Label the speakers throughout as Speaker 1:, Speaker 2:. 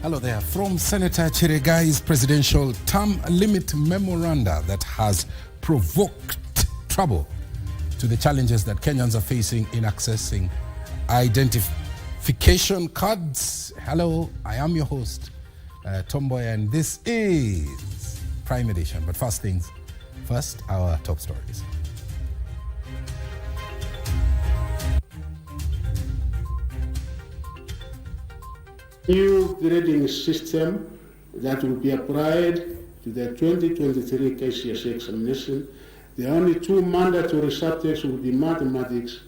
Speaker 1: Hello there. From Senator Chiregai's presidential term limit memoranda that has provoked trouble to the challenges that Kenyans are facing in accessing identification cards. Hello, I am your host, Mboya, and this is Prime Edition. But first things first, our top stories.
Speaker 2: New grading system that will be applied to the 2023 KCSE examination. The only two mandatory subjects will be mathematics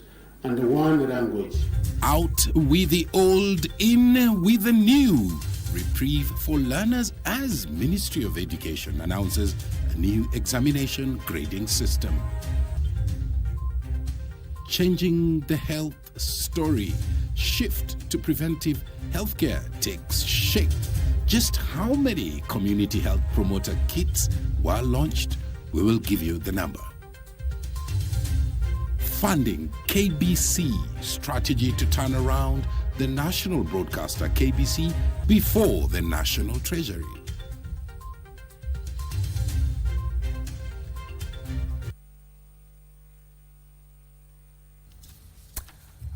Speaker 2: and one language.
Speaker 1: Out with the old, in with the new. Reprieve for learners as Ministry of Education announces a new examination grading system. Changing the health story. Shift to preventive healthcare takes shape. Just how many community health promoter kits were launched? We will give you the number. Funding KBC strategy to turn around the national broadcaster KBC before the National Treasury.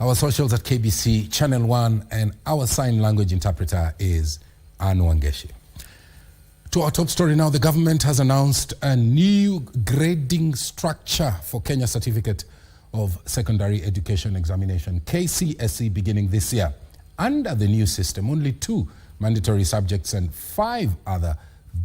Speaker 1: Our socials at KBC Channel 1 and our sign language interpreter is Anu Wangeshi. To our top story now, the government has announced a new grading structure for Kenya Certificate of Secondary Education Examination, KCSE, beginning this year. Under the new system, only 2 mandatory subjects and 5 other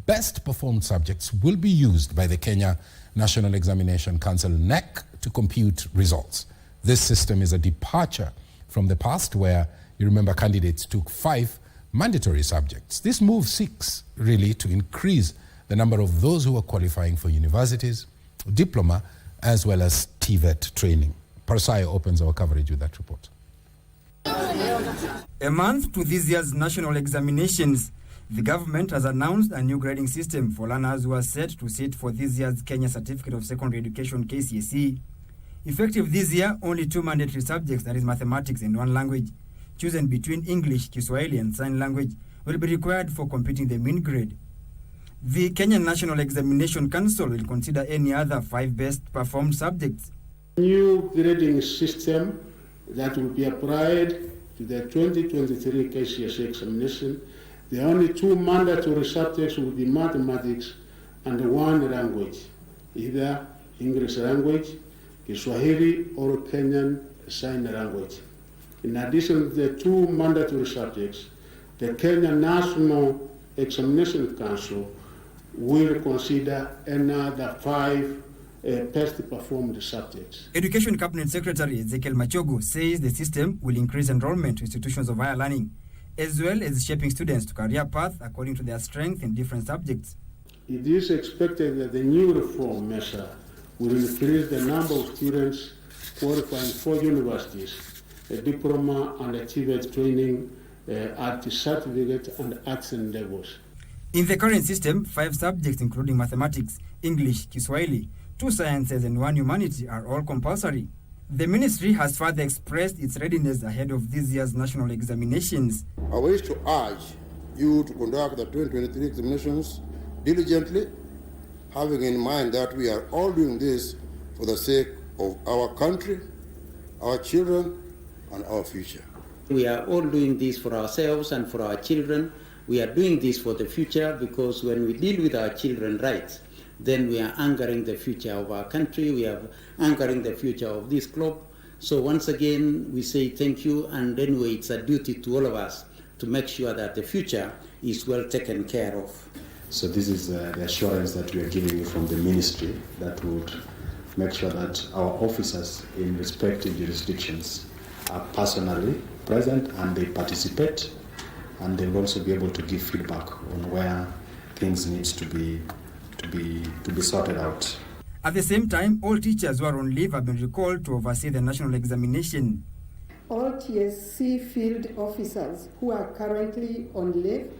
Speaker 1: best performed subjects will be used by the Kenya National Examination Council, NEC, to compute results. This system is a departure from the past where, you remember, candidates took 5 mandatory subjects. This move seeks really to increase the number of those who are qualifying for universities, diploma, as well as TVET training. Parasaya opens our coverage with that report.
Speaker 3: A month to this year's national examinations, the government has announced a new grading system for learners who are set to sit for this year's Kenya Certificate of Secondary Education, KCSE. Effective this year, only 2 mandatory subjects, that is mathematics and one language, chosen between English, Kiswahili and sign language, will be required for computing the mean grade. The Kenya National Examination Council will consider any other 5 best performed subjects.
Speaker 2: New grading system that will be applied to the 2023 KCSE examination. The only 2 mandatory subjects will be mathematics and one language, either English language, Kiswahili or Kenyan Sign Language. In addition to the 2 mandatory subjects, the Kenya National Examination Council will consider another 5 best performed subjects.
Speaker 3: Education Cabinet Secretary Ezekiel Machogu says the system will increase enrollment to institutions of higher learning, as well as shaping students to career paths according to their strength in different subjects.
Speaker 2: It is expected that the new reform measure will increase the number of students qualifying for universities, a diploma and a TVET training at the certificate and accent levels.
Speaker 3: In the current system, 5 subjects including mathematics, English, Kiswahili, 2 sciences and 1 humanity are all compulsory. The ministry has further expressed its readiness ahead of this year's national examinations.
Speaker 4: I wish to urge you to conduct the 2023 examinations diligently, having in mind that we are all doing this for the sake of our country, our children, and our future.
Speaker 5: We are all doing this for ourselves and for our children. We are doing this for the future, because when we deal with our children's rights, then we are anchoring the future of our country, we are anchoring the future of this club. So once again, we say thank you, and anyway, it's a duty to all of us to make sure that the future is well taken care of.
Speaker 6: So this is the assurance that we are giving you from the ministry that would make sure that our officers in respective jurisdictions are personally present and they participate, and they'll also be able to give feedback on where things needs to be sorted out.
Speaker 3: At the same time, all teachers who are on leave have been recalled to oversee the national examination.
Speaker 7: All TSC field officers who are currently on leave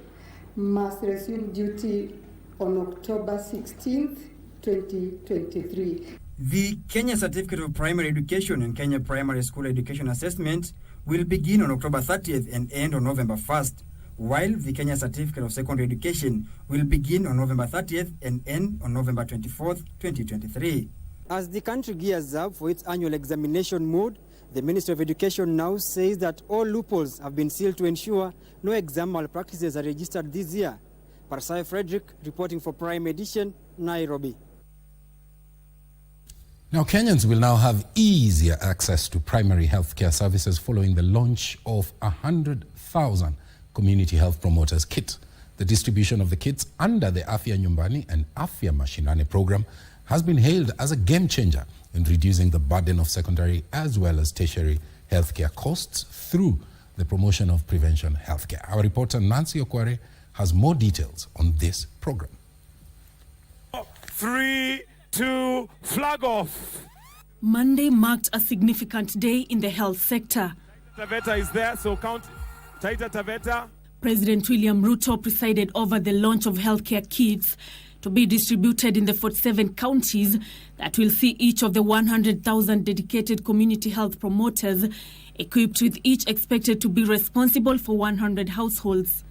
Speaker 7: must resume duty on October 16th, 2023.
Speaker 3: The Kenya Certificate of Primary Education and Kenya Primary School Education Assessment will begin on October 30th and end on November 1st, while the Kenya Certificate of Secondary Education will begin on November 30th and end on November 24th, 2023. As the country gears up for its annual examination mode, the Ministry of Education now says that all loopholes have been sealed to ensure no exam malpractices are registered this year. Parsai Frederick reporting for Prime Edition, Nairobi.
Speaker 1: Now, Kenyans will now have easier access to primary healthcare services following the launch of 100,000 Community Health Promoters Kit. The distribution of the kits under the Afya Nyumbani and Afya Mashinani program has been hailed as a game changer in reducing the burden of secondary as well as tertiary healthcare costs through the promotion of prevention healthcare. Our reporter Nancy Okware has more details on this program.
Speaker 8: 3, 2, flag off.
Speaker 9: Monday marked a significant day in the health sector.
Speaker 8: Taveta is there, so count. Taita Taveta.
Speaker 9: President William Ruto presided over the launch of healthcare kits to be distributed in the 47 counties that will see each of the 100,000 dedicated community health promoters equipped with each expected to be responsible for 100 households.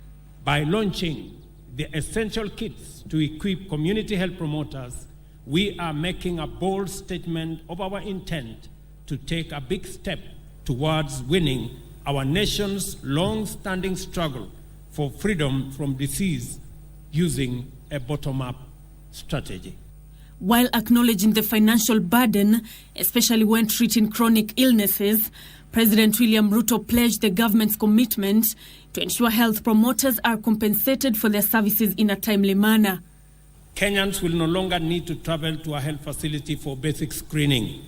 Speaker 10: By launching the essential kits to equip community health promoters, we are making a bold statement of our intent to take a big step towards winning our nation's long-standing struggle for freedom from disease using a bottom-up strategy.
Speaker 9: While acknowledging the financial burden, especially when treating chronic illnesses, President William Ruto pledged the government's commitment to ensure health promoters are compensated for their services in a timely manner.
Speaker 10: Kenyans will no longer need to travel to a health facility for basic screening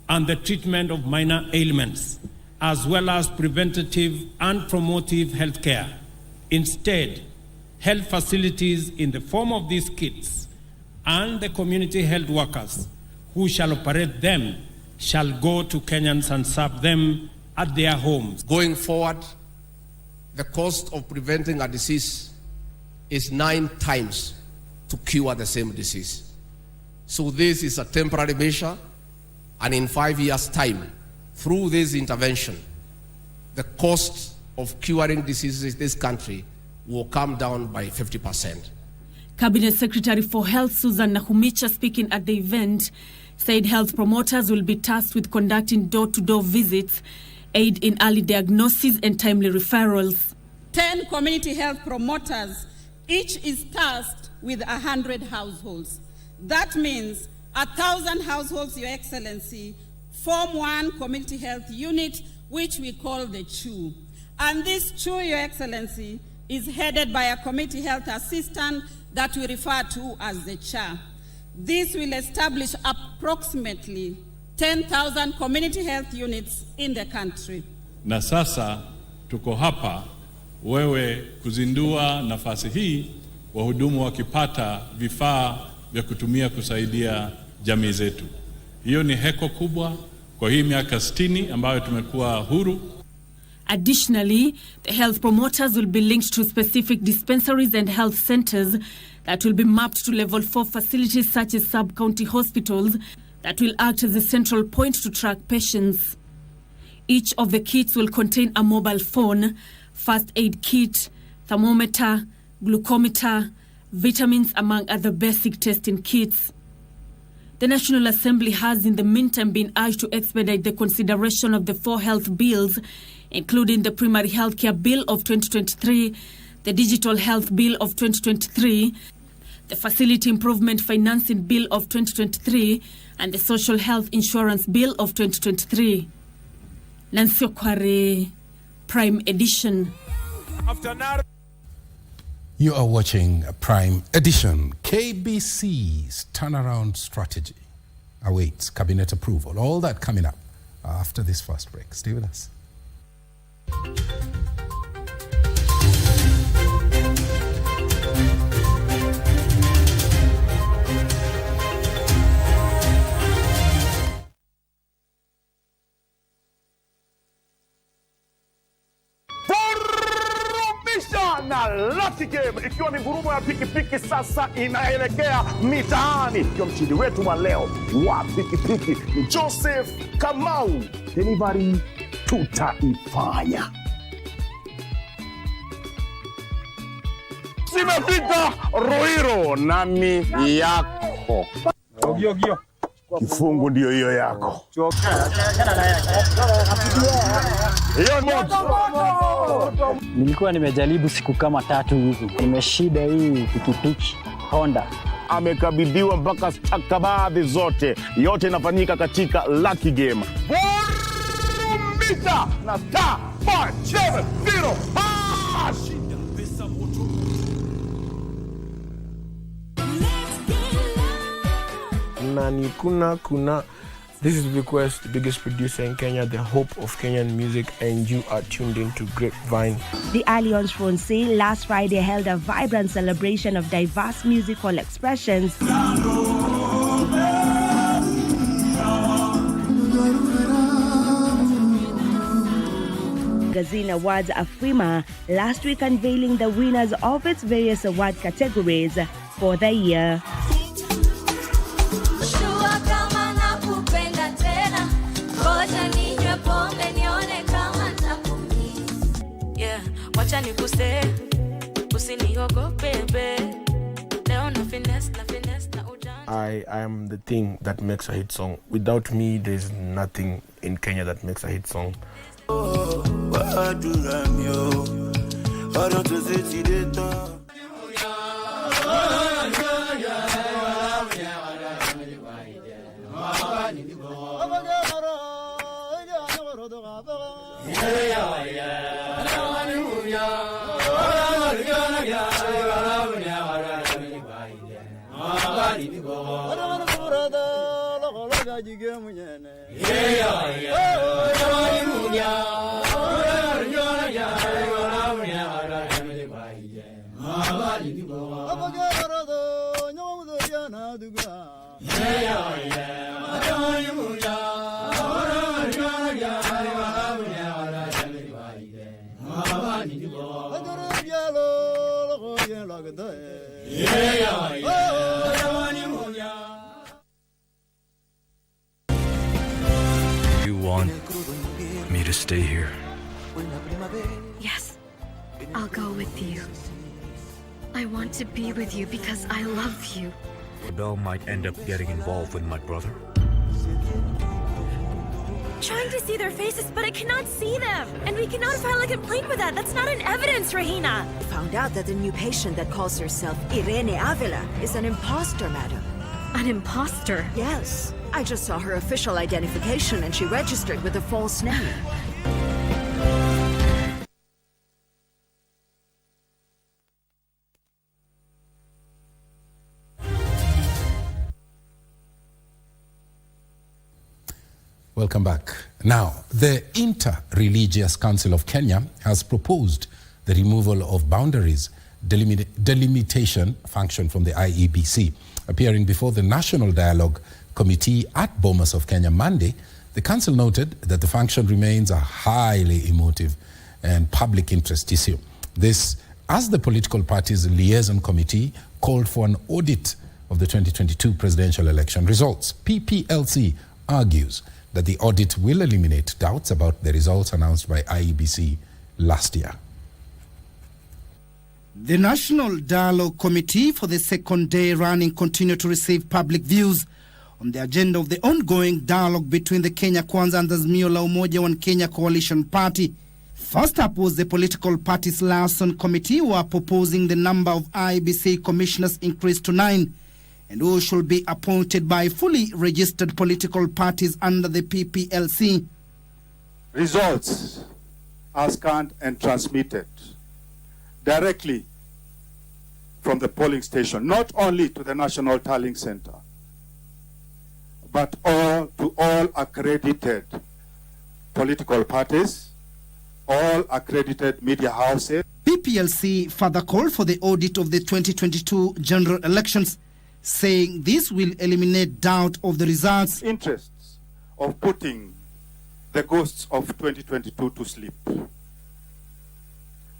Speaker 10: and the treatment of minor ailments, as well as preventative and promotive health care. Instead, health facilities in the form of these kits and the community health workers who shall operate them shall go to Kenyans and serve them at their homes.
Speaker 11: Going forward, the cost of preventing a disease is 9 times to cure the same disease. So this is a temporary measure, and in 5 years' time, through this intervention, the cost of curing diseases in this country will come down by 50%.
Speaker 9: Cabinet Secretary for Health Susan Nahumicha, speaking at the event, said health promoters will be tasked with conducting door-to-door visits, aid in early diagnosis and timely referrals.
Speaker 12: 10 community health promoters, each is tasked with 100 households. That means 1,000 households, Your Excellency, form one community health unit, which we call the CHU. And this CHU, Your Excellency, is headed by a community health assistant that we refer to as the CHA. This will establish approximately 10,000 community health units in the country.
Speaker 13: Na sasa tuko hapa wewe kuzindua nafasi hii, wahudumu wakipata vifaa vya kutumia kusaidia jamii zetu. Hiyo ni heko kubwa kwa hii miaka 60 ambayo tumekuwa huru.
Speaker 9: Additionally, the health promoters will be linked to specific dispensaries and health centers that will be mapped to level 4 facilities such as sub-county hospitals that will act as a central point to track patients. Each of the kits will contain a mobile phone, first aid kit, thermometer, glucometer, vitamins, among other basic testing kits. The National Assembly has in the meantime been urged to expedite the consideration of the 4 health bills, including the Primary Healthcare Bill of 2023, the Digital Health Bill of 2023, the Facility Improvement Financing Bill of 2023, and the Social Health Insurance Bill of 2023. Nancy Okware, Prime Edition.
Speaker 1: You are watching Prime Edition. KBC's turnaround strategy awaits cabinet approval. All that coming up after this first break. Stay with us.
Speaker 8: Na Lati Game ikiwa ni ngurumo ya pikipiki sasa inaelekea mitaani. Ikiwa mshindi wetu wa leo wa pikipiki ni Joseph Kamau. Delivery tutaifanya. zimefika Ruiru, nani yako kifungu ndio hiyo yako. Hiyo moto.
Speaker 14: Nilikuwa nimejaribu siku kama 3 hivi. Nimeshida hii pikipiki Honda.
Speaker 8: Amekabidhiwa mpaka stakabadhi zote. Yote inafanyika katika Lucky Game. Mita na star 570 hash.
Speaker 15: Nani kuna. This is Request, the biggest producer in Kenya, the hope of Kenyan music, and you are tuned into Grapevine.
Speaker 16: The Alliance Francaise last Friday held a vibrant celebration of diverse musical expressions. Magazine Awards Afrima last week unveiling the winners of its various award categories for the year.
Speaker 15: I am the thing that makes a hit song. Without me, there's nothing in Kenya that makes a hit song.
Speaker 17: You want me to stay here?
Speaker 18: Yes, I'll go with you. I want to be with you because I love you.
Speaker 17: Belle might end up getting involved with my brother.
Speaker 18: Trying to see their faces, but I cannot see them. And we cannot file a complaint with that. That's not an evidence, Rahina.
Speaker 19: I found out that the new patient that calls herself Irene Avila is an imposter, madam.
Speaker 18: An imposter?
Speaker 19: Yes. I just saw her official identification and she registered with a false name.
Speaker 1: Welcome back. Now, the Inter-Religious Council of Kenya has proposed the removal of boundaries delimitation function from the IEBC. Appearing before the National Dialogue Committee at Bomas of Kenya Monday, the council noted that the function remains a highly emotive and public interest issue. This, as the political parties' liaison committee called for an audit of the 2022 presidential election results. PPLC argues that the audit will eliminate doubts about the results announced by IEBC last year.
Speaker 20: The National Dialogue Committee for the second day running continued to receive public views on the agenda of the ongoing dialogue between the Kenya Kwanza and the Azimio la Umoja One Kenya Coalition Party. First up was the political parties' liaison committee, who are proposing the number of IEBC commissioners increased to 9, and who should be appointed by fully registered political parties under the PPLC.
Speaker 21: Results are scanned and transmitted directly from the polling station, not only to the National Tallying Center, but to all accredited political parties, all accredited media houses.
Speaker 20: PPLC further called for the audit of the 2022 general elections, saying this will eliminate doubt of the results.
Speaker 21: Interests of putting the ghosts of 2022 to sleep.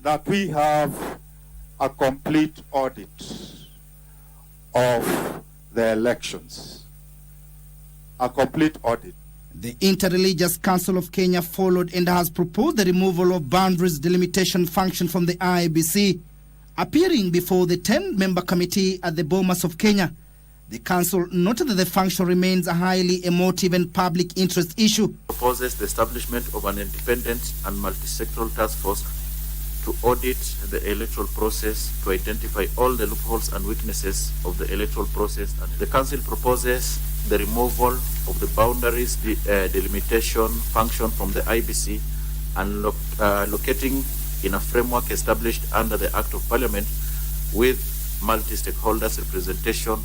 Speaker 21: That we have a complete audit of the elections. A complete audit.
Speaker 20: The Inter-Religious Council of Kenya followed and has proposed the removal of boundaries delimitation function from the IEBC, Appearing before the 10-member committee at the Bomas of Kenya, the council noted that the function remains a highly emotive and public interest issue.
Speaker 2: Proposes the establishment of an independent and multi-sectoral task force to audit the electoral process, to identify all the loopholes and weaknesses of the electoral process. And the council proposes the removal of the boundaries delimitation function from the IBC and locating in a framework established under the Act of Parliament with multi-stakeholders representation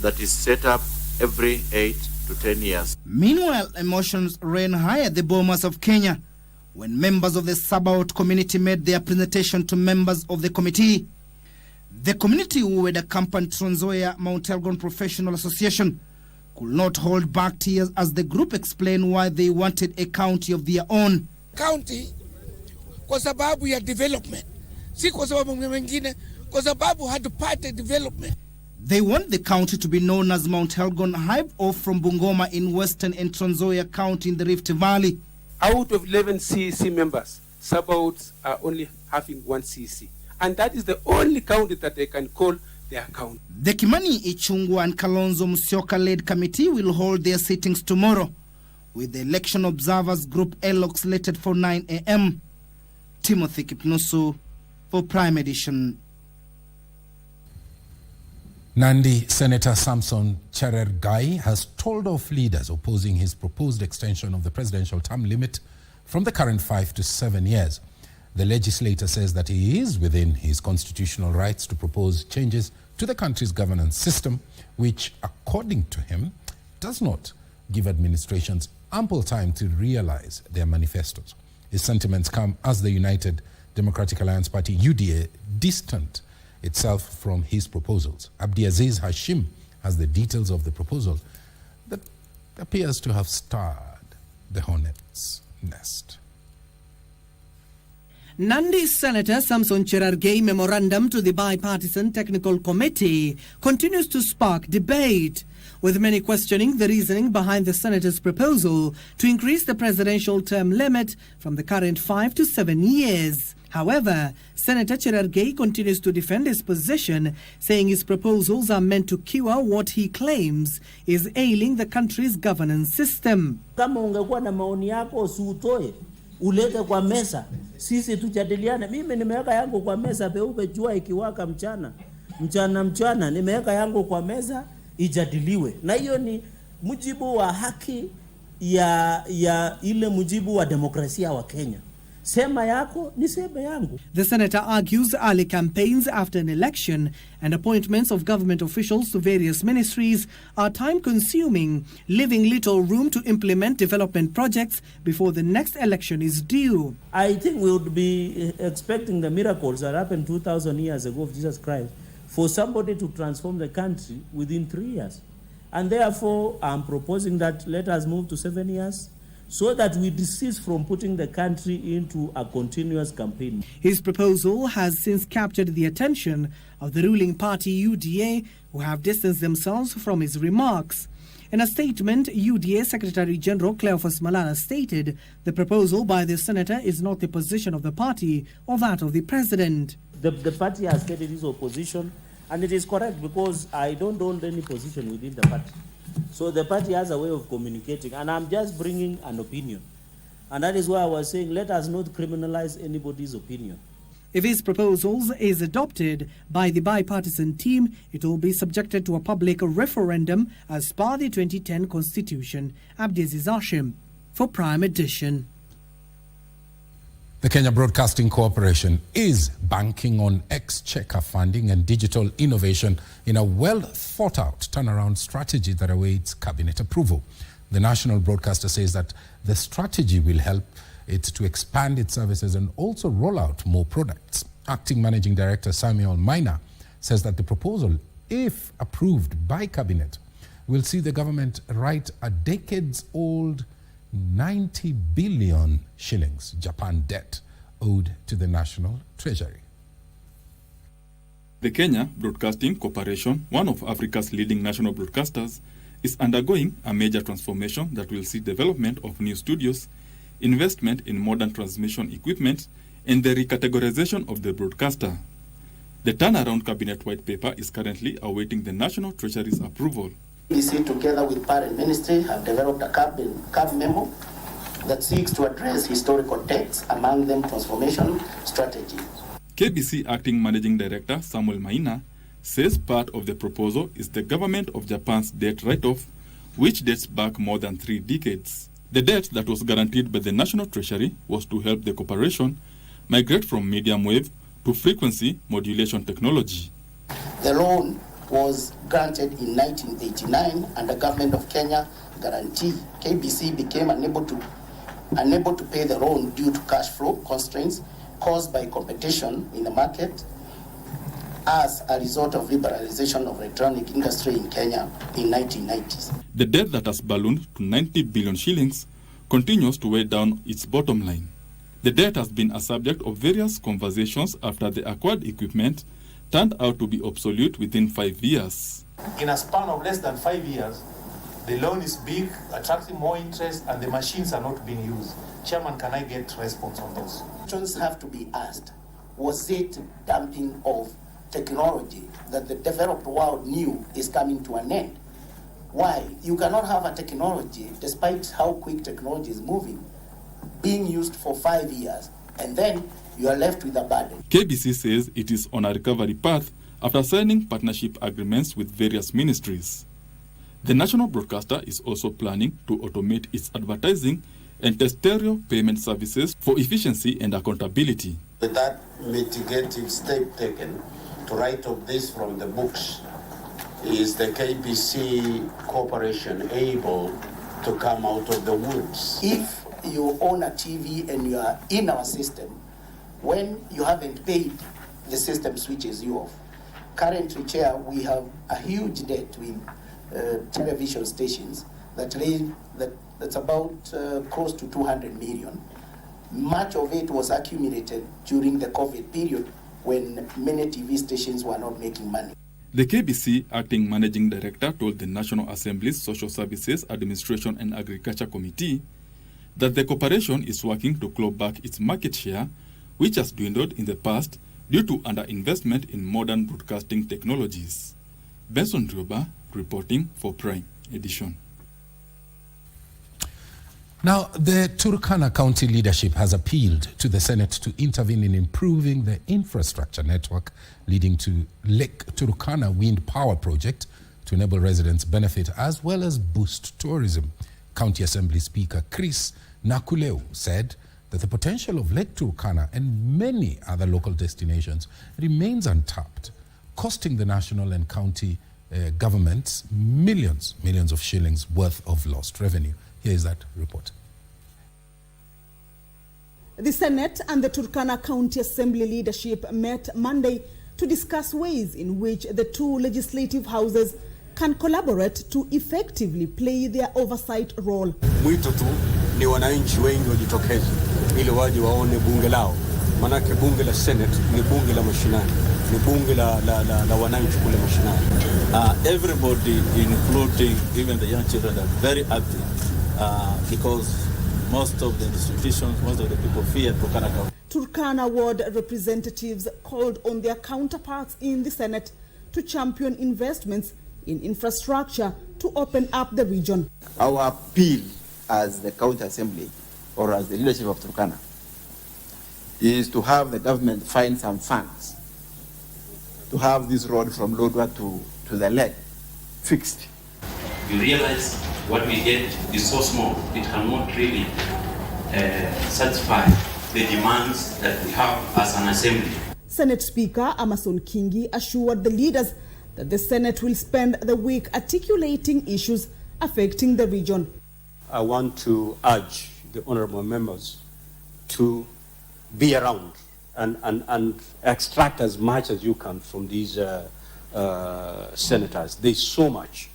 Speaker 2: that is set up every 8 to 10 years.
Speaker 20: Meanwhile, emotions ran high at the Bomas of Kenya when members of the Sabaot community made their presentation to members of the committee. The community, who had accompanied Trans Nzoia Mount Elgon Professional Association, could not hold back tears as the group explained why they wanted a county of their own.
Speaker 22: County kwa sababu ya development, si kwa sababu mwingine, kwa sababu hatupate development.
Speaker 20: They want the county to be known as Mount Elgon, hived off from Bungoma in Western and Trans Nzoia County in the Rift Valley.
Speaker 23: Out of 11 CEC members, Sabaots are only having 1 CEC. And that is the only county that they can call their county. The
Speaker 20: Kimani Ichung'wah and Kalonzo Musyoka-led committee will hold their sittings tomorrow, with the election observers group ELOC slated for 9 a.m. Timothy Kipnusu for Prime Edition.
Speaker 1: Nandi Senator Samson Cherargei has told off leaders opposing his proposed extension of the presidential term limit from the current 5 to 7 years. The legislator says that he is within his constitutional rights to propose changes to the country's governance system, which, according to him, does not give administrations ample time to realize their manifestos. His sentiments come as the United Democratic Alliance Party, UDA, distant itself from his proposals. Abdiaziz Hashim has the details of the proposal that appears to have starred the hornet's nest.
Speaker 24: Nandi Senator Samson Cherargei memorandum to the bipartisan technical committee continues to spark debate, with many questioning the reasoning behind the senator's proposal to increase the presidential term limit from the current 5 to 7 years. However, Senator Cherargei continues to defend his position, saying his proposals are meant to cure what he claims is ailing the country's governance system.
Speaker 25: Kama ungekuwa na maoni yako usiutoe, ulete kwa meza, sisi tujadiliane. Mimi nimeweka yangu kwa meza peupe, jua ikiwaka mchana nimeweka yangu kwa meza ijadiliwe. Na hiyo ni mujibu wa haki ya ile mujibu wa demokrasia wa Kenya. Sema yako ni sema yangu.
Speaker 24: The senator argues early campaigns after an election and appointments of government officials to various ministries are time-consuming, leaving little room to implement development projects before the next election is due.
Speaker 25: I think we would be expecting the miracles that happened 2,000 years ago of Jesus Christ for somebody to transform the country within 3 years. And therefore, I'm proposing that let us move to 7 years, so that we desist from putting the country into a continuous campaign.
Speaker 24: His proposal has since captured the attention of the ruling party UDA, who have distanced themselves from his remarks. In a statement, UDA Secretary General Cleophas Malala stated the proposal by the senator is not the position of the party or that of the president.
Speaker 25: The party has stated its opposition, and it is correct because I don't hold any position within the party. So the party has a way of communicating, and I'm just bringing an opinion. And that is why I was saying, let us not criminalize anybody's opinion.
Speaker 24: If his proposals is adopted by the bipartisan team, it will be subjected to a public referendum as per the 2010 Constitution. Abdiaziz Hashim for Prime Edition.
Speaker 1: The Kenya Broadcasting Corporation is banking on exchequer funding and digital innovation in a well-thought-out turnaround strategy that awaits cabinet approval. The national broadcaster says that the strategy will help it to expand its services and also roll out more products. Acting Managing Director Samuel Maina says that the proposal, if approved by cabinet, will see the government write a decades-old 90 billion shillings Japan debt owed to the National Treasury.
Speaker 26: The Kenya Broadcasting Corporation, one of Africa's leading national broadcasters, is undergoing a major transformation that will see development of new studios, investment in modern transmission equipment, and the recategorization of the broadcaster. The turnaround cabinet white paper is currently awaiting the National Treasury's approval.
Speaker 3: KBC, together with parent ministry, have developed a cab memo that seeks to address historical debts, among them transformation strategy.
Speaker 26: KBC Acting Managing Director Samuel Maina says part of the proposal is the government of Japan's debt write-off, which dates back more than 3 decades. The debt that was guaranteed by the National Treasury was to help the corporation migrate from medium wave to frequency modulation technology.
Speaker 3: The loan was granted in 1989 under Government of Kenya guarantee. KBC became unable to pay the loan due to cash flow constraints caused by competition in the market as a result of liberalization of electronic industry in Kenya in 1990s.
Speaker 26: The debt that has ballooned to 90 billion shillings continues to weigh down its bottom line. The debt has been a subject of various conversations after the acquired equipment turned out to be obsolete within 5 years.
Speaker 4: In a span of less than 5 years, the loan is big, attracting more interest, and the machines are not being used. Chairman, can I get response on those?
Speaker 3: Questions have to be asked. Was it dumping of technology that the developed world knew is coming to an end? Why? You cannot have a technology, despite how quick technology is moving, being used for 5 years, and then you are left with a burden.
Speaker 26: KBC says it is on a recovery path after signing partnership agreements with various ministries. The national broadcaster is also planning to automate its advertising and terrestrial payment services for efficiency and accountability.
Speaker 5: With that mitigative step taken to write off this from the books, is the KBC Corporation able to come out of the woods?
Speaker 3: If you own a TV and you are in our system, when you haven't paid, the system switches you off. Currently, Chair, we have a huge debt with television stations that's about close to 200 million. Much of it was accumulated during the COVID period when many TV stations were not making money.
Speaker 26: The KBC Acting Managing Director told the National Assembly's Social Services, Administration and Agriculture Committee that the corporation is working to claw back its market share, which has dwindled in the past due to underinvestment in modern broadcasting technologies. Benson Drioba reporting for Prime Edition.
Speaker 1: Now, the Turkana County leadership has appealed to the Senate to intervene in improving the infrastructure network leading to Lake Turkana Wind Power Project to enable residents benefit as well as boost tourism. County Assembly Speaker Chris Nakuleu said that the potential of Lake Turkana and many other local destinations remains untapped, costing the national and county governments millions of shillings worth of lost revenue. Here is that report.
Speaker 6: The Senate and the Turkana County Assembly leadership met Monday to discuss ways in which the two legislative houses can collaborate to effectively play their oversight role.
Speaker 7: Mwito tu ni wananchi wengi wajitokeze ili waje waone bunge lao. Manake bunge la Senate ni bunge la mashinani, ni bunge la wananchi kule mashinani.
Speaker 10: Everybody, including even the young children, are very active because most of the institutions, most of the people fear Turkana County.
Speaker 6: Turkana ward representatives called on their counterparts in the Senate to champion investments in infrastructure to open up the region.
Speaker 27: Our appeal as the County Assembly or as the leadership of Turkana is to have the government find some funds to have this road from Lodwar to the lake fixed.
Speaker 28: You realize what we get is so small, it cannot really satisfy the demands that we have as an assembly.
Speaker 6: Senate Speaker Amason Kingi assured the leaders that the Senate will spend the week articulating issues affecting the region.
Speaker 7: I want to urge the honorable members to be around and extract as much as you can from these senators. There's so much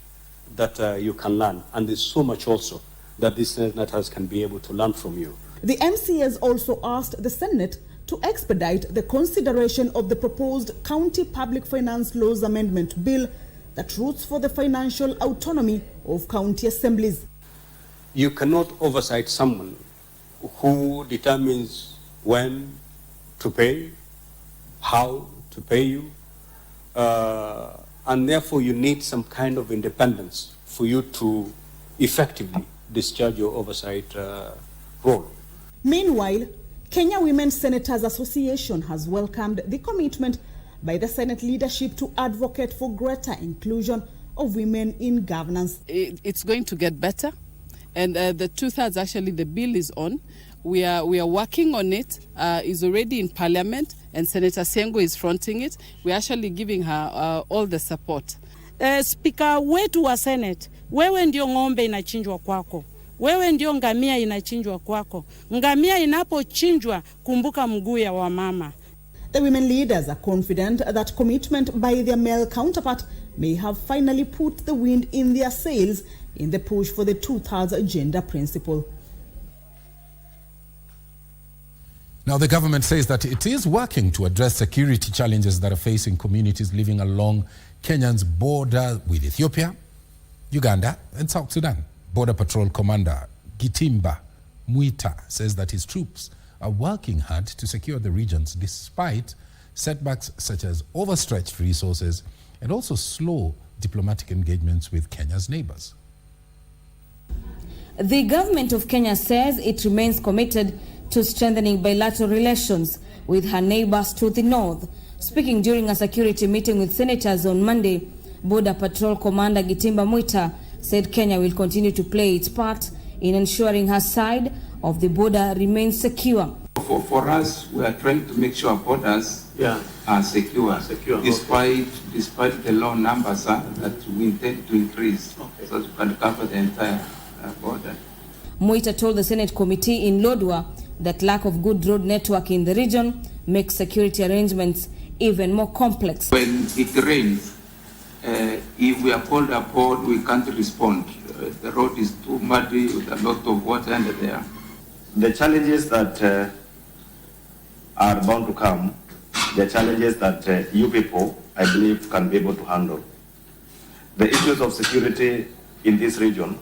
Speaker 7: that you can learn, and there's so much also that these senators can be able to learn from you.
Speaker 6: The MCAs also asked the Senate to expedite the consideration of the proposed County Public Finance Laws Amendment Bill that roots for the financial autonomy of county assemblies.
Speaker 7: You cannot oversight someone who determines when to pay, how to pay you, and therefore you need some kind of independence for you to effectively discharge your oversight role.
Speaker 6: Meanwhile, Kenya Women Senators Association has welcomed the commitment by the Senate leadership to advocate for greater inclusion of women in governance.
Speaker 8: It's going to get better, and the 2/3 actually the bill is on. We are working on it. It's already in Parliament, and Senator Sengo is fronting it. We're actually giving her all the support.
Speaker 9: Speaker wetu wa Senate, wewe ndio ng'ombe inachinjwa kwako. Wewe ndio ngamia inachinjwa kwako. Ngamia inapochinjwa, kumbuka mguu ya wamama.
Speaker 6: The women leaders are confident that commitment by their male counterpart may have finally put the wind in their sails in the push for the 2/3 gender principle.
Speaker 1: Now, the government says that it is working to address security challenges that are facing communities living along Kenya's border with Ethiopia, Uganda, and South Sudan. Border Patrol Commander Gitimba Mwita says that his troops are working hard to secure the regions despite setbacks such as overstretched resources and also slow diplomatic engagements with Kenya's neighbors.
Speaker 11: The government of Kenya says it remains committed to strengthening bilateral relations with her neighbors to the north. Speaking during a security meeting with senators on Monday, Border Patrol Commander Gitimba Mwita said Kenya will continue to play its part in ensuring her side of the border remains secure.
Speaker 12: For us, we are trying to make sure our borders are secure, despite the low numbers that we intend to increase, so we can cover the entire border.
Speaker 11: Mwita told the Senate committee in Lodwar that lack of good road network in the region makes security arrangements even more complex.
Speaker 12: When it rains, if we are called upon, we can't respond. The road is too muddy with a lot of water under there.
Speaker 13: The challenges that are bound to come, the challenges that you people, I believe, can be able to handle. The issues of security in this region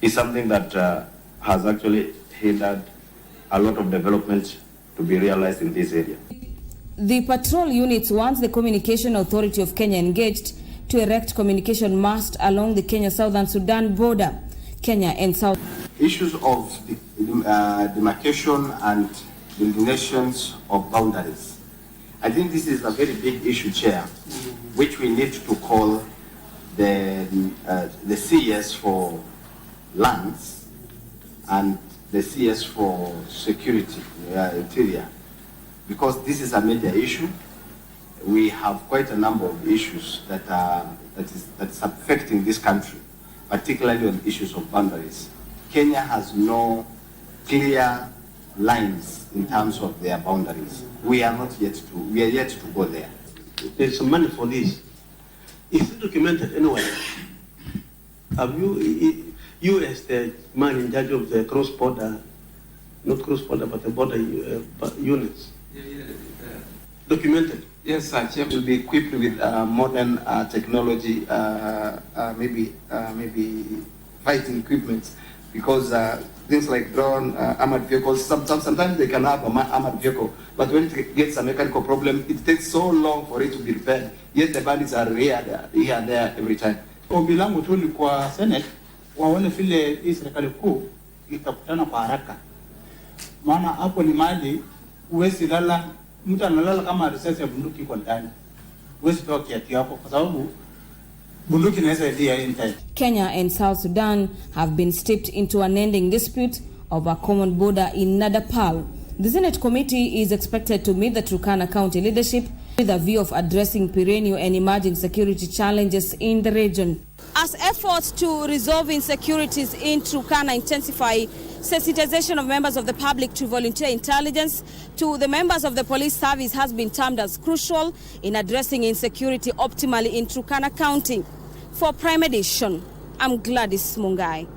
Speaker 13: is something that has actually hindered a lot of development to be realized in this area.
Speaker 11: The patrol units want the Communication Authority of Kenya engaged to erect communication masts along the Kenya-Southern Sudan border. Kenya and South.
Speaker 13: Issues of demarcation and delineations of boundaries. I think this is a very big issue, Chair, which we need to call the CS for lands and the CS for security, interior, because this is a major issue. We have quite a number of issues that is affecting this country, particularly on issues of boundaries. Kenya has no clear lines in terms of their boundaries. We are yet to go there.
Speaker 14: There's some money for this. Is it documented anyway? Have you as the man in charge of the cross-border, not cross-border, but the border units, documented?
Speaker 12: Yes, sir. Chair will be equipped with modern technology, maybe fighting equipment, because things like drone, armored vehicles, sometimes they can have an armored vehicle, but when it gets a mechanical problem, it takes so long for it to be repaired. Yet the bandits are here and there every time.
Speaker 15: Ombi langu tu ni kwa Senate waone vile hii serikali kuu itakutana kwa haraka, maana hapo ni mali uwezi lala, mtu analala kama risasi ya bunduki kwa ndani, uwezi toa kiatu yako kwa sababu bunduki inaweza idia anytime.
Speaker 11: Kenya and South Sudan have been steeped into an ending dispute over a common border in Nadapal. The Senate committee is expected to meet the Turkana County leadership with a view of addressing perennial and emerging security challenges in the region.
Speaker 9: As efforts to resolve insecurities in Turkana intensify, sensitization of members of the public to volunteer intelligence to the members of the police service has been termed as crucial in addressing insecurity optimally in Turkana County. For Prime Edition, I'm Gladys Mungai.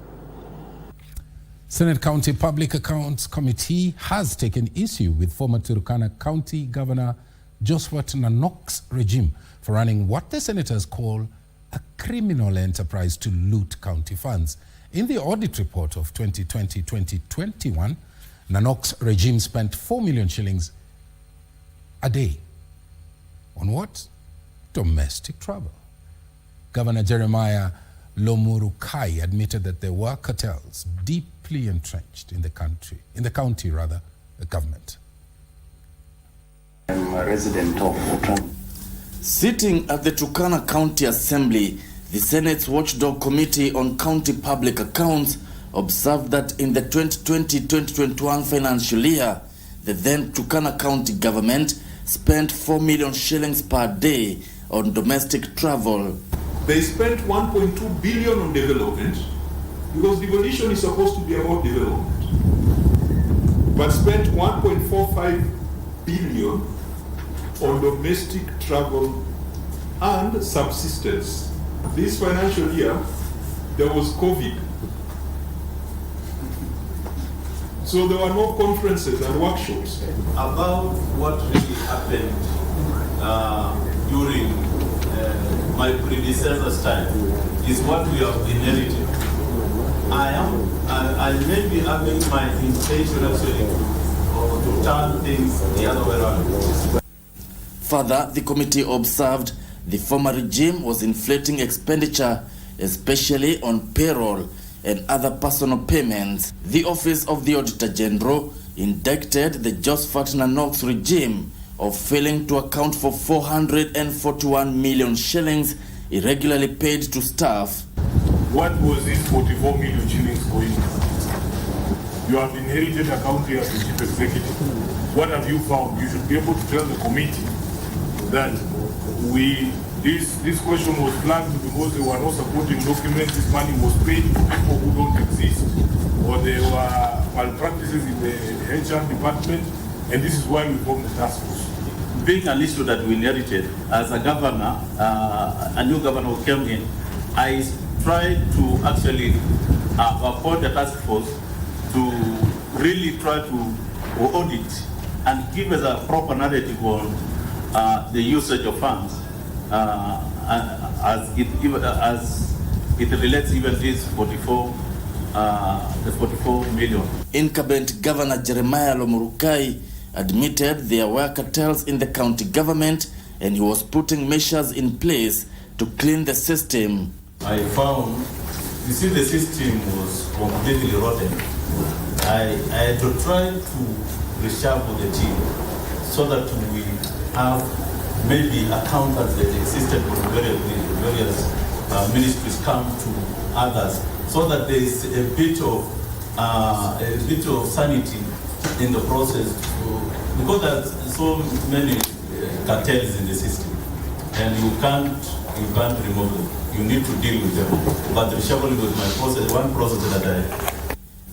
Speaker 1: Senate County Public Accounts Committee has taken issue with former Turkana County Governor Josphat Nanok's regime for running what the senators call a criminal enterprise to loot county funds. In the audit report of 2020-2021, Nanok's regime spent 4 million shillings a day. On what? domestic travel. Governor Jeremiah Lomurukai admitted that there were cartels deeply entrenched in the county government.
Speaker 2: I'm a resident of Turkana.
Speaker 16: Sitting at the Turkana County Assembly, the Senate's Watchdog Committee on County Public Accounts observed that in the 2020-2021 financial year, the then Turkana County government spent 4 million shillings per day on domestic travel.
Speaker 17: They spent 1.2 billion on development, because devolution is supposed to be about development, but spent 1.45 billion on domestic travel and subsistence. This financial year, there was COVID. So there were no conferences and workshops.
Speaker 10: About what really happened during my predecessor's time is what we have inherited. I may be having my intention actually to turn things the other way around.
Speaker 16: Further, the committee observed the former regime was inflating expenditure, especially on payroll and other personal payments. The Office of the Auditor General indicted the Josephat Nanox regime of failing to account for 441 million shillings irregularly paid to staff.
Speaker 17: What was this 44 million shillings going on? You have inherited a county as the chief executive. What have you found? You should be able to tell the committee that this question was flagged because there were no supporting documents. This money was paid to people who don't exist, or there were malpractices in the HR department, and this is why we formed the task force.
Speaker 10: Being an issue that we inherited as a governor, a new governor who came in, I tried to actually appoint a task force to really try to audit and give us a proper narrative on the usage of funds as it relates even this 44 million.
Speaker 16: Incumbent Governor Jeremiah Lomurukai admitted there were cartels in the county government, and he was putting measures in place to clean the system.
Speaker 10: I found, you see, the system was completely rotten. I had to try to reshuffle the team so that we have maybe accountants that existed from various ministries come to others, so that there is a bit of sanity in the process, because there's so many cartels in the system, and you can't remove them. You need to deal with them. But the reshuffling was one process that I.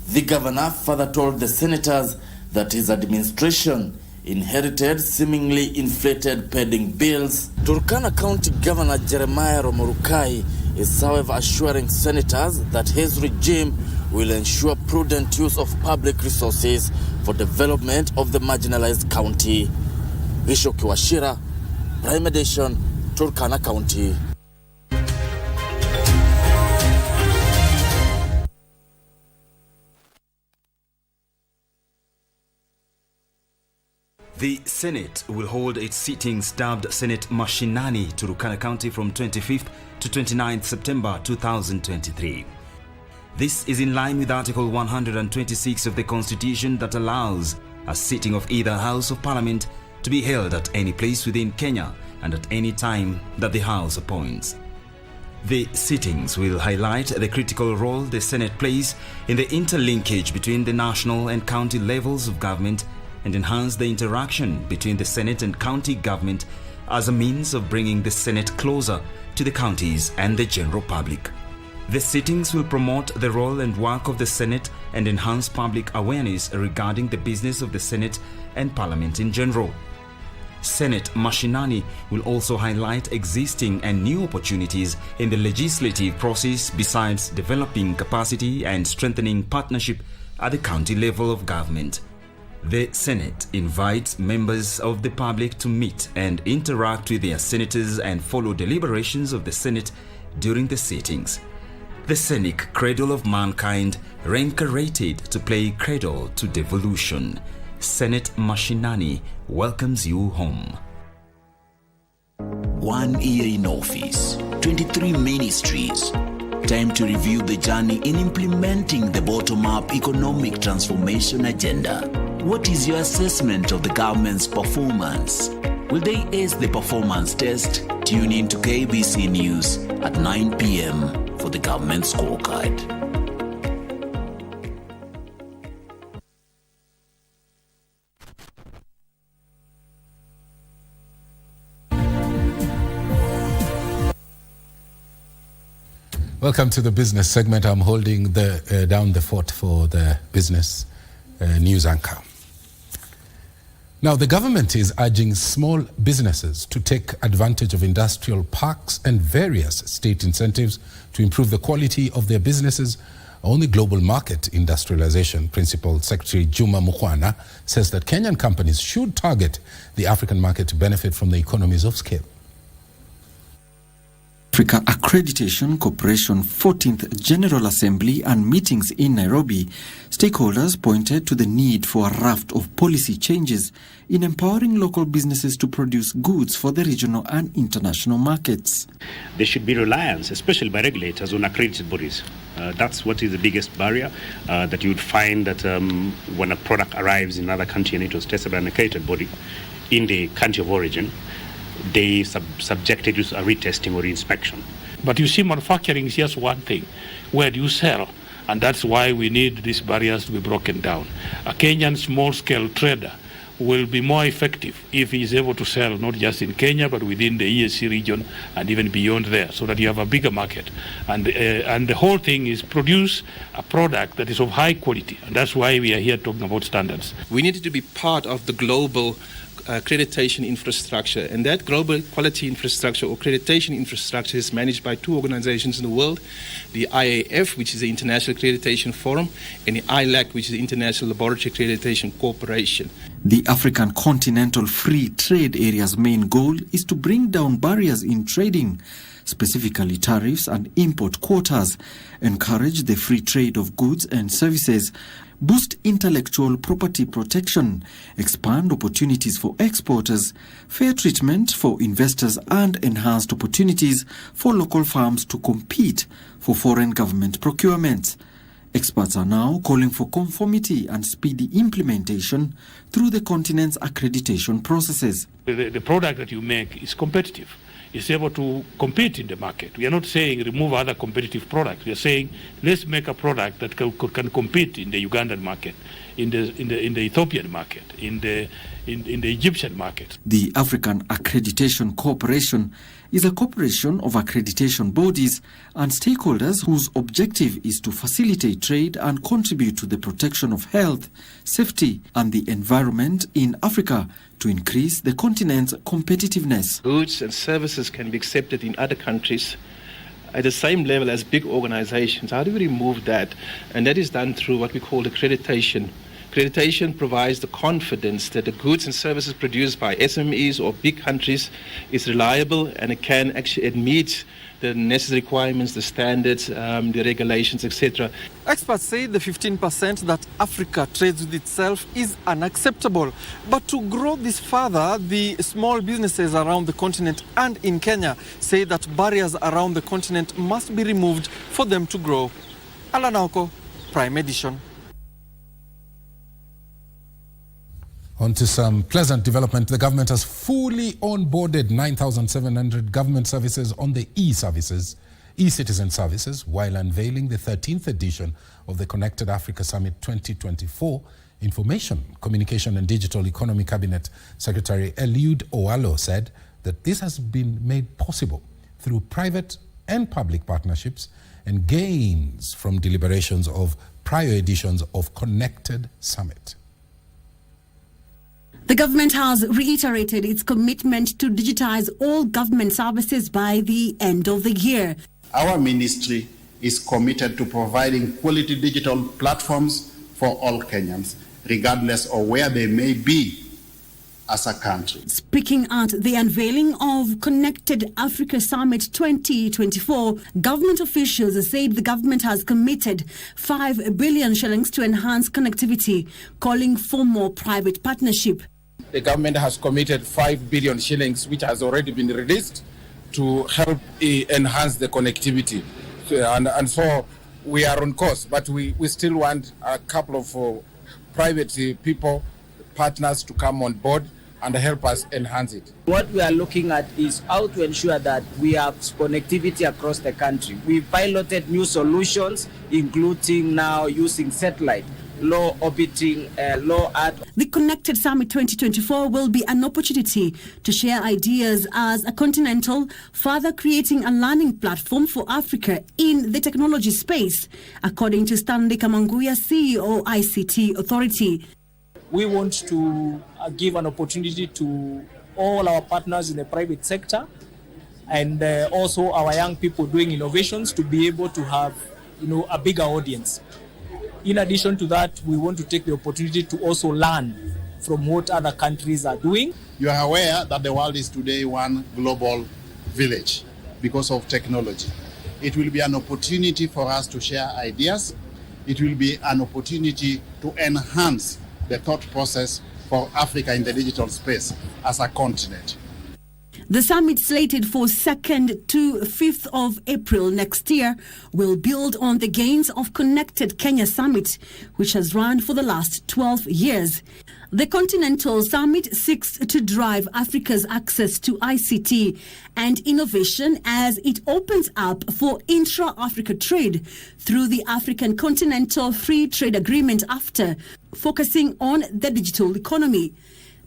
Speaker 16: The governor further told the senators that his administration inherited seemingly inflated pending bills. Turkana County Governor Jeremiah Lomurukai is however assuring senators that his regime will ensure prudent use of public resources for development of the marginalized county. Bishop Kiwashira, Prime Edition, Turkana County.
Speaker 18: The Senate will hold its sittings dubbed Senate Mashinani to Turkana County from 25th to 29th September 2023. This is in line with Article 126 of the Constitution that allows a sitting of either House of Parliament to be held at any place within Kenya and at any time that the House appoints. The sittings will highlight the critical role the Senate plays in the interlinkage between the national and county levels of government and enhance the interaction between the Senate and county government as a means of bringing the Senate closer to the counties and the general public. The sittings will promote the role and work of the Senate and enhance public awareness regarding the business of the Senate and Parliament in general. Senate Mashinani will also highlight existing and new opportunities in the legislative process, besides developing capacity and strengthening partnership at the county level of government. The Senate invites members of the public to meet and interact with their senators and follow deliberations of the Senate during the sittings. The scenic cradle of mankind, reincarnated to play cradle to devolution. Senate Mashinani welcomes you home.
Speaker 4: 1 year in office, 23 ministries. Time to review the journey in implementing the bottom-up economic transformation agenda. What is your assessment of the government's performance? Will they ace the performance test? Tune in to KBC News at 9 p.m. for the government scorecard.
Speaker 1: Welcome to the business segment. I'm holding down the fort for the business news anchor. Now, the government is urging small businesses to take advantage of industrial parks and various state incentives to improve the quality of their businesses on the global market. Industrialization Principal Secretary Juma Mukwana says that Kenyan companies should target the African market to benefit from the economies of scale.
Speaker 19: Africa Accreditation Corporation 14th General Assembly and meetings in Nairobi, stakeholders pointed to the need for a raft of policy changes in empowering local businesses to produce goods for the regional and international markets.
Speaker 20: There should be reliance, especially by regulators, on accredited bodies. That's what is the biggest barrier, that you would find that when a product arrives in another country and it was tested by an accredited body in the country of origin, they subjected to a retesting or inspection.
Speaker 21: But you see, manufacturing is just one thing. Where do you sell? And that's why we need these barriers to be broken down. A Kenyan small-scale trader will be more effective if he is able to sell not just in Kenya, but within the EAC region and even beyond there, so that you have a bigger market. And the whole thing is produce a product that is of high quality. And that's why we are here talking about standards.
Speaker 22: We need to be part of the global accreditation infrastructure, and that global quality infrastructure or accreditation infrastructure is managed by two organizations in the world, the IAF, which is the International Accreditation Forum, and the ILAC, which is the International Laboratory Accreditation Corporation.
Speaker 19: The African Continental Free Trade Area's main goal is to bring down barriers in trading, specifically tariffs and import quotas, encourage the free trade of goods and services, boost intellectual property protection, expand opportunities for exporters, fair treatment for investors, and enhanced opportunities for local firms to compete for foreign government procurement. Experts are now calling for conformity and speedy implementation through the continent's accreditation processes.
Speaker 21: The product that you make is competitive. Is able to compete in the market. We are not saying remove other competitive products. We are saying let's make a product that can compete in the Ugandan market, in the Ethiopian market, in the Egyptian market.
Speaker 19: The African Accreditation Corporation is a corporation of accreditation bodies and stakeholders whose objective is to facilitate trade and contribute to the protection of health, safety, and the environment in Africa to increase the continent's competitiveness.
Speaker 22: Goods and services can be accepted in other countries at the same level as big organizations. How do we remove that? And that is done through what we call accreditation. Accreditation provides the confidence that the goods and services produced by SMEs or big countries is reliable, and it can actually meet the necessary requirements, the standards, the regulations, etc.
Speaker 19: Experts say the 15% that Africa trades with itself is unacceptable. But to grow this further, the small businesses around the continent and in Kenya say that barriers around the continent must be removed for them to grow. Alanauko, Prime Edition.
Speaker 1: On to some pleasant development. The government has fully onboarded 9,700 government services on the e-citizen services, while unveiling the 13th edition of the Connected Africa Summit 2024. Information, Communication and Digital Economy Cabinet Secretary Eliud Owalo said that this has been made possible through private and public partnerships and gains from deliberations of prior editions of Connected Summit.
Speaker 23: The government has reiterated its commitment to digitize all government services by the end of the year.
Speaker 24: Our ministry is committed to providing quality digital platforms for all Kenyans, regardless of where they may be as a country.
Speaker 23: Speaking at the unveiling of Connected Africa Summit 2024, government officials said the government has committed 5 billion shillings to enhance connectivity, calling for more private partnership.
Speaker 25: The government has committed 5 billion shillings, which has already been released
Speaker 3: to help enhance the connectivity. And so we are on course, but we still want a couple of private people, partners to come on board and help us enhance it.
Speaker 5: What we are looking at is how to ensure that we have connectivity across the country. We piloted new solutions, including now using satellite, low orbiting, low Earth.
Speaker 23: The Connected Summit 2024 will be an opportunity to share ideas as a continental, further creating a learning platform for Africa in the technology space, according to Stanley Kamanguya, CEO, ICT Authority.
Speaker 7: We want to give an opportunity to all our partners in the private sector and also our young people doing innovations to be able to have, a bigger audience. In addition to that, we want to take the opportunity to also learn from what other countries are doing.
Speaker 24: You are aware that the world is today one global village because of technology. It will be an opportunity for us to share ideas. It will be an opportunity to enhance the thought process for Africa in the digital space as a continent.
Speaker 23: The summit, slated for 2nd to 5th of April next year, will build on the gains of Connected Kenya Summit, which has run for the last 12 years. The Continental Summit seeks to drive Africa's access to ICT and innovation as it opens up for intra-Africa trade through the African Continental Free Trade Agreement, after focusing on the digital economy.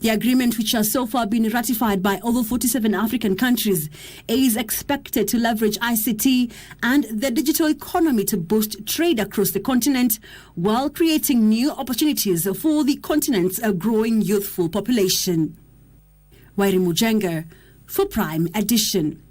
Speaker 23: The agreement, which has so far been ratified by over 47 African countries, is expected to leverage ICT and the digital economy to boost trade across the continent while creating new opportunities for the continent's growing youthful population. Wairi Mujenga for Prime Edition.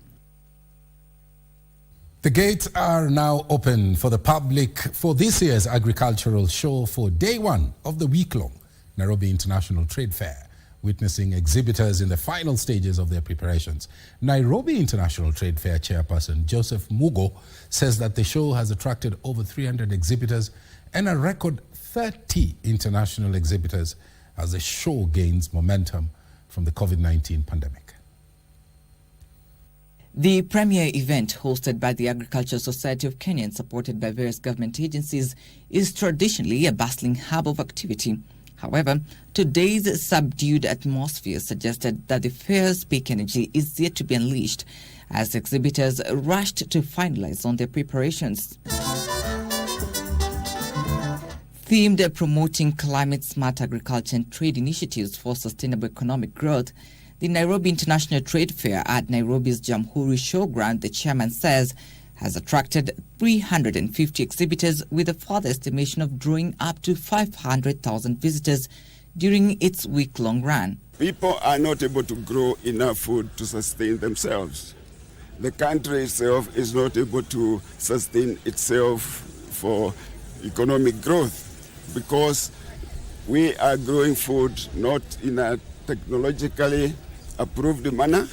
Speaker 1: The gates are now open for the public for this year's agricultural show for day one of the week-long Nairobi International Trade Fair, witnessing exhibitors in the final stages of their preparations. Nairobi International Trade Fair chairperson Joseph Mugo says that the show has attracted over 300 exhibitors and a record 30 international exhibitors as the show gains momentum from the COVID-19 pandemic.
Speaker 8: The premier event, hosted by the Agricultural Society of Kenya and supported by various government agencies, is traditionally a bustling hub of activity. However, today's subdued atmosphere suggested that the fair's peak energy is yet to be unleashed as exhibitors rushed to finalize on their preparations. Themed promoting climate-smart agriculture and trade initiatives for sustainable economic growth, the Nairobi International Trade Fair at Nairobi's Jamhuri Showground, the chairman says, has attracted 350 exhibitors with a further estimation of drawing up to 500,000 visitors during its week-long run.
Speaker 25: People are not able to grow enough food to sustain themselves. The country itself is not able to sustain itself for economic growth because we are growing food not in a technologically approved manner.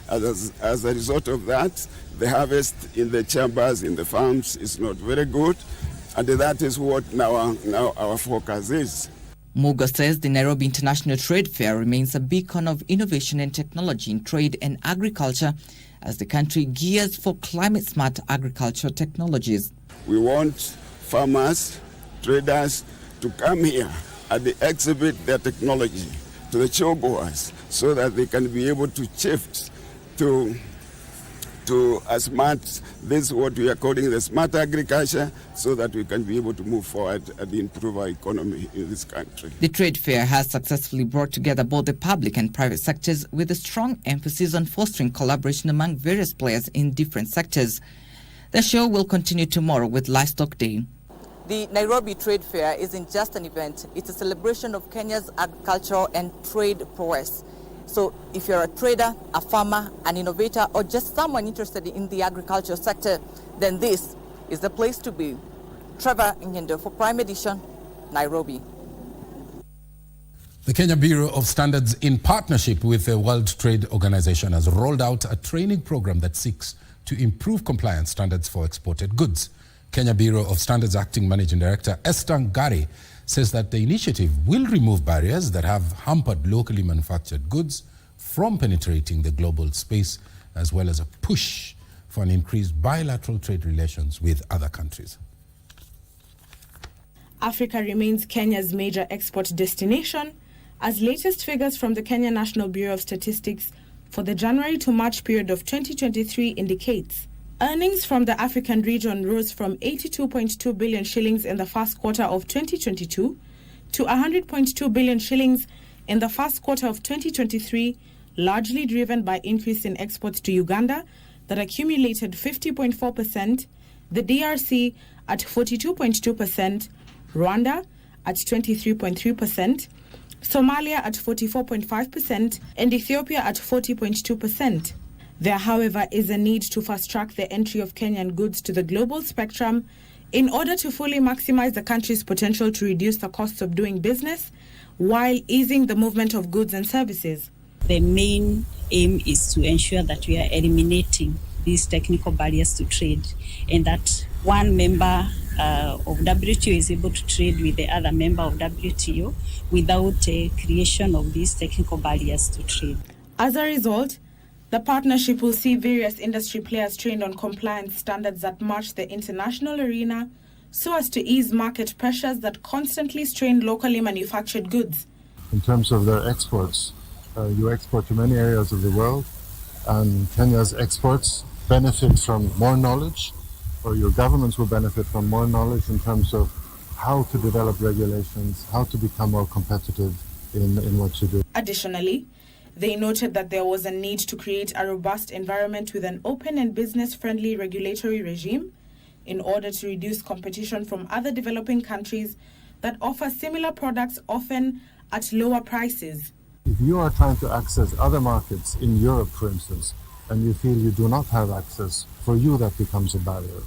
Speaker 25: As a result of that, the harvest in the chambers, in the farms, is not very good, and that is what now our focus is.
Speaker 8: Mugo says the Nairobi International Trade Fair remains a beacon of innovation and technology in trade and agriculture as the country gears for climate-smart agricultural technologies.
Speaker 25: We want farmers, traders to come here and exhibit their technology to the showgoers so that they can be able to shift to a smart, this is what we are calling the smart agriculture, so that we can be able to move forward and improve our economy in this country.
Speaker 8: The trade fair has successfully brought together both the public and private sectors with a strong emphasis on fostering collaboration among various players in different sectors. The show will continue tomorrow with Livestock Day.
Speaker 26: The Nairobi Trade Fair isn't just an event, it's a celebration of Kenya's agricultural and trade prowess. So if you're a trader, a farmer, an innovator, or just someone interested in the agriculture sector, then this is the place to be. Trevor Nyendo for Prime Edition, Nairobi.
Speaker 1: The Kenya Bureau of Standards, in partnership with the World Trade Organization, has rolled out a training program that seeks to improve compliance standards for exported goods. Kenya Bureau of Standards Acting Managing Director Esther Ngari says that the initiative will remove barriers that have hampered locally manufactured goods from penetrating the global space as well as a push for an increased bilateral trade relations with other countries.
Speaker 6: Africa remains Kenya's major export destination, as latest figures from the Kenya National Bureau of Statistics for the January to March period of 2023 indicates. Earnings from the African region rose from 82.2 billion shillings in the first quarter of 2022 to 100.2 billion shillings in the first quarter of 2023, largely driven by increase in exports to Uganda that accumulated 50.4%, the DRC at 42.2%, Rwanda at 23.3%, Somalia at 44.5%, and Ethiopia at 40.2%. There, however, is a need to fast-track the entry of Kenyan goods to the global spectrum in order to fully maximize the country's potential to reduce the costs of doing business while easing the movement of goods and services.
Speaker 11: The main aim is to ensure that we are eliminating these technical barriers to trade, and that one member of WTO is able to trade with the other member of WTO without a creation of these technical barriers to trade.
Speaker 6: As a result, the partnership will see various industry players trained on compliance standards that match the international arena so as to ease market pressures that constantly strain locally manufactured goods.
Speaker 12: In terms of their exports, you export to many areas of the world, and Kenya's exports benefit from more knowledge, or your governments will benefit from more knowledge in terms of how to develop regulations, how to become more competitive in what you do.
Speaker 6: Additionally, they noted that there was a need to create a robust environment with an open and business-friendly regulatory regime in order to reduce competition from other developing countries that offer similar products, often at lower prices.
Speaker 12: If you are trying to access other markets in Europe, for instance, and you feel you do not have access, for you that becomes a barrier.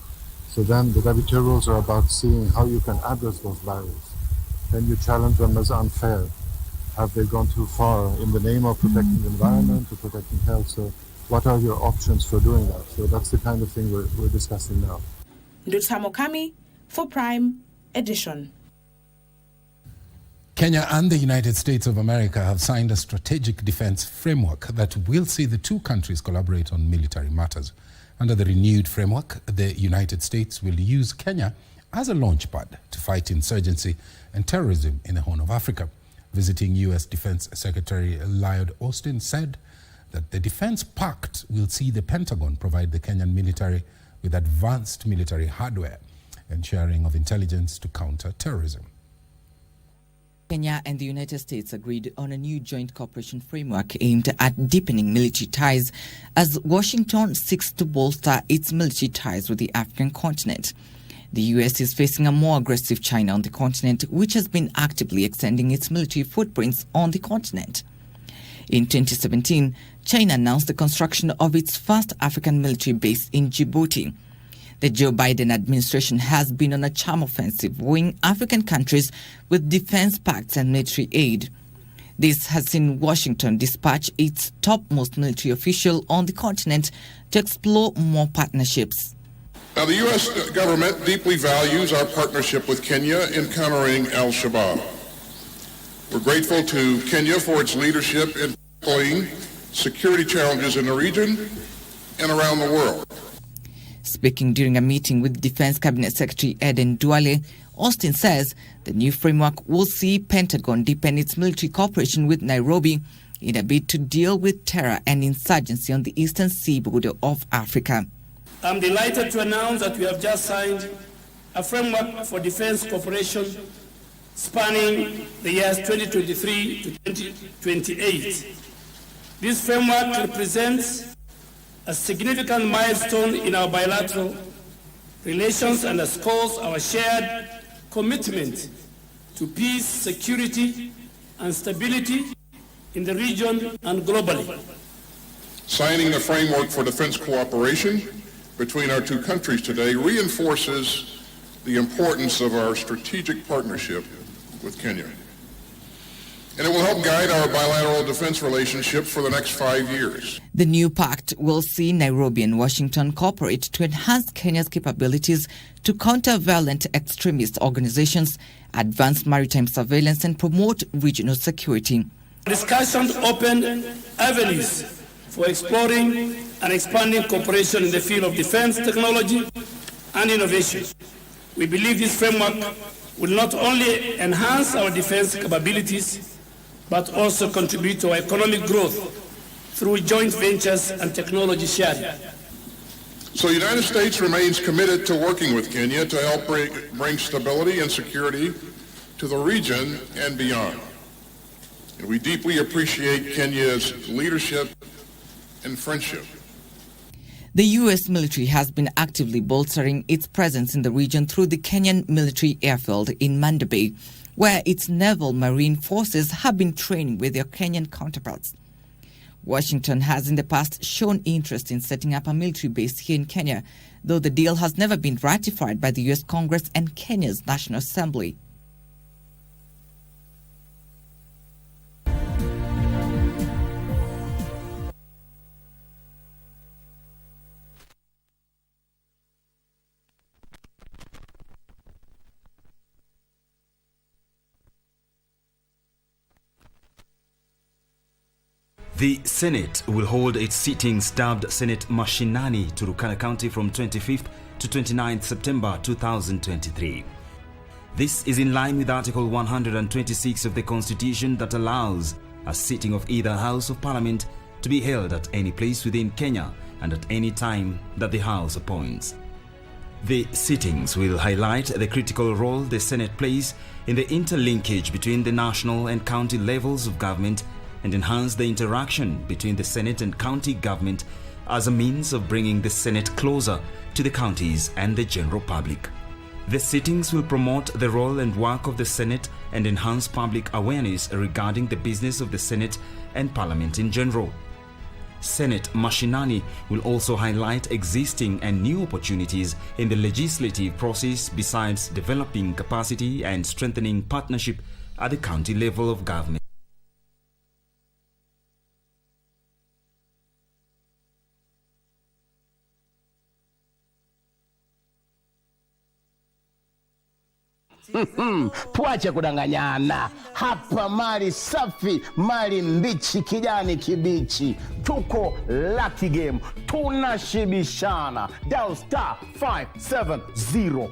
Speaker 12: So then the WTO rules are about seeing how you can address those barriers. Then you challenge them as unfair. Have they gone too far in the name of protecting the environment or protecting health? So what are your options for doing that? So that's the kind of thing we're discussing now.
Speaker 6: Ndutamo Kami for Prime Edition.
Speaker 1: Kenya and the United States of America have signed a strategic defense framework that will see the two countries collaborate on military matters. Under the renewed framework, the United States will use Kenya as a launchpad to fight insurgency and terrorism in the Horn of Africa. Visiting U.S. Defense Secretary Lloyd Austin said that the defense pact will see the Pentagon provide the Kenyan military with advanced military hardware and sharing of intelligence to counter terrorism.
Speaker 8: Kenya and the United States agreed on a new joint cooperation framework aimed at deepening military ties as Washington seeks to bolster its military ties with the African continent. The U.S. is facing a more aggressive China on the continent, which has been actively extending its military footprints on the continent. In 2017, China announced the construction of its first African military base in Djibouti. The Joe Biden administration has been on a charm offensive, wooing African countries with defense pacts and military aid. This has seen Washington dispatch its topmost military official on the continent to explore more partnerships.
Speaker 13: Now, the U.S. government deeply values our partnership with Kenya in countering al-Shabaab. We're grateful to Kenya for its leadership in tackling security challenges in the region and around the world.
Speaker 8: Speaking during a meeting with Defense Cabinet Secretary Eden Duale, Austin says the new framework will see Pentagon deepen its military cooperation with Nairobi in a bid to deal with terror and insurgency on the eastern seaboard of Africa.
Speaker 14: I'm delighted to announce that we have just signed a framework for defense cooperation spanning the years 2023 to 2028. This framework represents a significant milestone in our bilateral relations and underscores our shared commitment to peace, security, and stability in the region and globally.
Speaker 13: Signing the framework for defense cooperation between our two countries today reinforces the importance of our strategic partnership with Kenya. And it will help guide our bilateral defense relationship for the next 5 years.
Speaker 8: The new pact will see Nairobi and Washington cooperate to enhance Kenya's capabilities to counter violent extremist organizations, advance maritime surveillance, and promote regional security.
Speaker 14: Discussions opened avenues for exploring and expanding cooperation in the field of defense technology and innovation. We believe this framework will not only enhance our defense capabilities, but also contribute to our economic growth through joint ventures and technology sharing.
Speaker 13: So the United States remains committed to working with Kenya to help bring stability and security to the region and beyond. And we deeply appreciate Kenya's leadership and friendship.
Speaker 8: The U.S. military has been actively bolstering its presence in the region through the Kenyan military airfield in Mandabey, where its naval marine forces have been training with their Kenyan counterparts. Washington has in the past shown interest in setting up a military base here in Kenya, though the deal has never been ratified by the U.S. Congress and Kenya's National Assembly.
Speaker 18: The Senate will hold its sittings dubbed Senate Mashinani, Turkana County from 25th to 29th September 2023. This is in line with Article 126 of the Constitution that allows a sitting of either House of Parliament to be held at any place within Kenya and at any time that the House appoints. The sittings will highlight the critical role the Senate plays in the interlinkage between the national and county levels of government and enhance the interaction between the Senate and county government as a means of bringing the Senate closer to the counties and the general public. The sittings will promote the role and work of the Senate and enhance public awareness regarding the business of the Senate and Parliament in general. Senate Mashinani will also highlight existing and new opportunities in the legislative process besides developing capacity and strengthening partnership at the county level of government.
Speaker 2: Tuache kudanganyana. Hapa mali safi, mali mbichi, kijani kibichi. Tuko Lucky Game, tunashibishana. Dial *570#.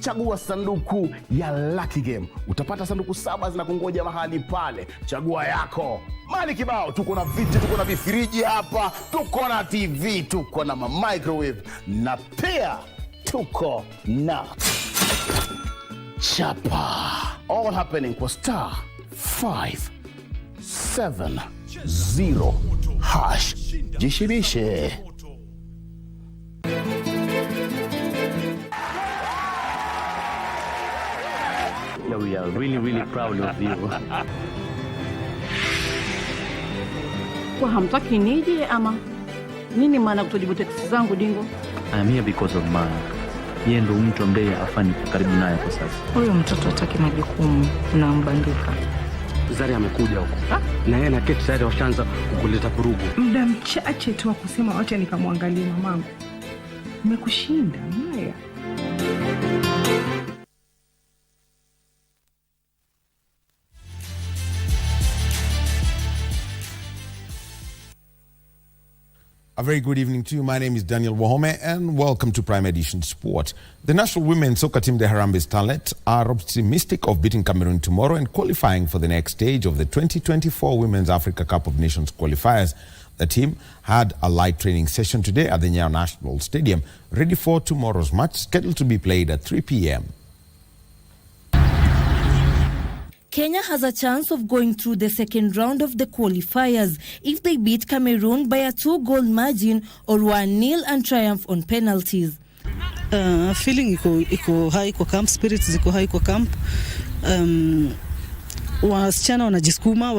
Speaker 2: Chagua sanduku ya Lucky Game. Utapata sanduku 7 zinakungoja mahali pale. Chagua yako. Mali kibao, tuko na viti, tuko na vifriji hapa, tuko na TV, tuko na microwave, na pia tuko na chapa. All happening kwa *570#. Jishibishe.
Speaker 9: Yeah, we are really proud of you.
Speaker 10: Kwa hamtaki nije ama nini maana kutojibu teksi zangu Dingo?
Speaker 9: I am here because of Mark. Yeye ndo mtu ambaye afani karibu naye kwa sasa.
Speaker 10: Huyo mtoto hataki majukumu na mbandika.
Speaker 9: Zari amekuja huko. Na yeye na Kate tayari washaanza kukuleta vurugu.
Speaker 10: Muda mchache tu kusema wacha nikamwangalie mamangu. Nimekushinda Maya.
Speaker 15: A very good evening to you. My name is Daniel Wahome and welcome to Prime Edition Sport. The national women's soccer team, the Harambee Starlet, are optimistic of beating Cameroon tomorrow and qualifying for the next stage of the 2024 Women's Africa Cup of Nations qualifiers. The team had a light training session today at the Nyayo National Stadium, ready for tomorrow's match, scheduled to be played at 3 p.m.
Speaker 23: Kenya has a chance of going through the second round of the qualifiers if they beat Cameroon by a 2-goal margin or 1-0 and triumph on penalties.
Speaker 16: Feeling iko high kwa camp, spirits ziko high kwa camp. Wasichana wanajisukuma.